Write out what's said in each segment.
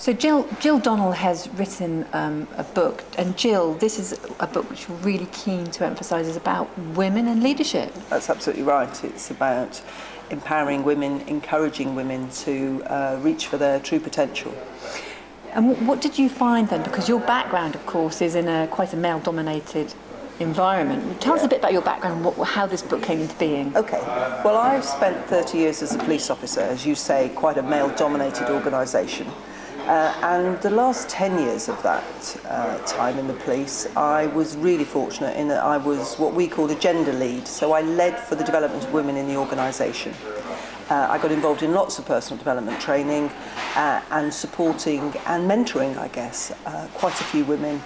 So Jill Donnell has written a book, and Jill, this is a book which you're really keen to emphasise is about women and leadership. That's absolutely right. It's about empowering women, encouraging women to reach for their true potential. And what did you find then? Because your background, of course, is in quite a male-dominated environment. Tell us a bit about your background, how this book came into being. Okay. Well, I've spent 30 years as a police officer, as you say, quite a male-dominated organisation. And the last 10 years of that time in the police, I was really fortunate in that I was what we call a gender lead. So I led for the development of women in the organisation. I got involved in lots of personal development training and supporting and mentoring, I guess, quite a few women.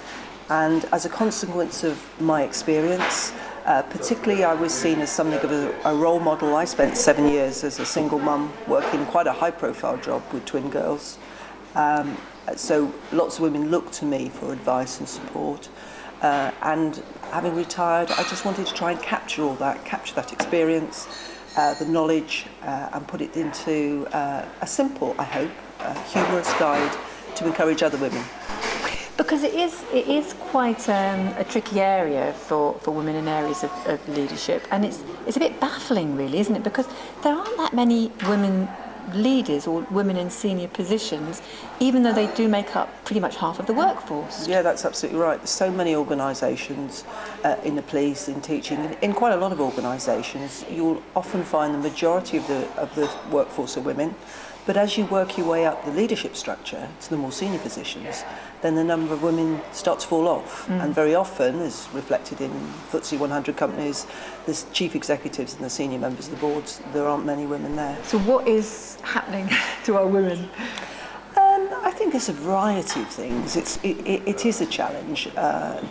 And as a consequence of my experience, particularly I was seen as something of a role model. I spent 7 years as a single mum working quite a high-profile job with twin girls. So lots of women looked to me for advice and support, and having retired, I just wanted to try and capture that experience, the knowledge, and put it into a simple, I hope, humorous guide to encourage other women. Because it is quite a tricky area for women in areas of leadership, and it's a bit baffling, really, isn't it? Because there aren't that many women leaders or women in senior positions, even though they do make up pretty much half of the workforce. Yeah, that's absolutely right. There's so many organisations in the police, in teaching, in quite a lot of organisations, you'll often find the majority of the workforce are women. But as you work your way up the leadership structure to the more senior positions, then the number of women starts to fall off. And very often, as reflected in FTSE 100 companies, the chief executives and the senior members of the boards, there aren't many women there. So what is happening to our women? I think there's a variety of things. It is a challenge.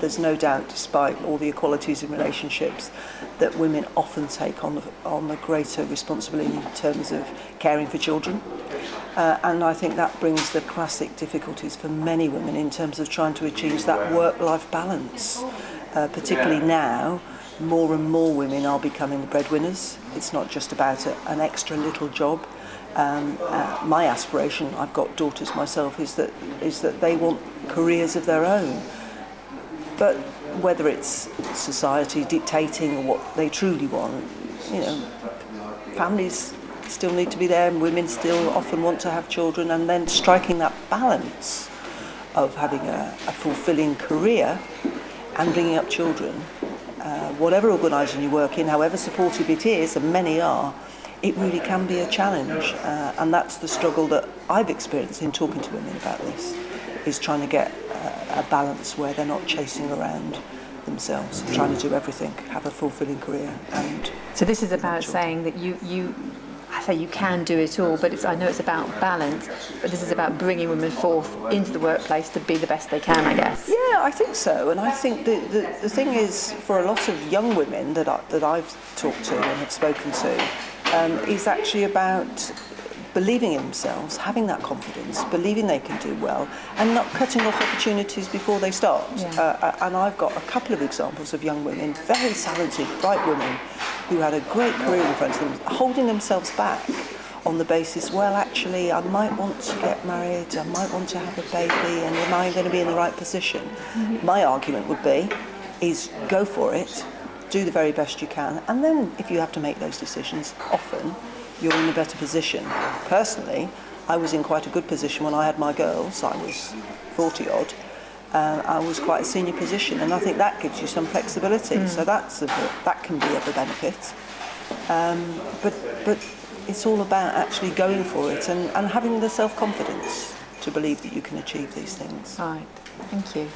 There's no doubt, despite all the equalities in relationships, that women often take on a greater responsibility in terms of caring for children. And I think that brings the classic difficulties for many women in terms of trying to achieve that work-life balance. Particularly now, more and more women are becoming the breadwinners. It's not just about an extra little job. My aspiration, I've got daughters myself, is that they want careers of their own. But whether it's society dictating what they truly want, families still need to be there, and women still often want to have children, and then striking that balance of having a fulfilling career and bringing up children. Whatever organisation you work in, however supportive it is, and many are, it really can be a challenge, and that's the struggle that I've experienced in talking to women about this, is trying to get a balance where they're not chasing around themselves, trying to do everything, have a fulfilling career. And so this is about saying that I say you can do it all, but I know it's about balance, but this is about bringing women forth into the workplace to be the best they can, I guess. Yeah, I think so, and I think the thing is, for a lot of young women that I've talked to and have spoken to, is actually about believing in themselves, having that confidence, believing they can do well, and not cutting off opportunities before they start. Yeah. And I've got a couple of examples of young women, very talented, bright women, who had a great career in front of them, holding themselves back on the basis, well, actually, I might want to get married, I might want to have a baby, and am I going to be in the right position? Mm-hmm. My argument would be, is go for it, do the very best you can, and then if you have to make those decisions, often you're in a better position. Personally, I was in quite a good position when I had my girls. I was 40-odd. I was quite a senior position, and I think that gives you some flexibility. So that can be of a benefit. But it's all about actually going for it and having the self-confidence to believe that you can achieve these things. Right. Thank you.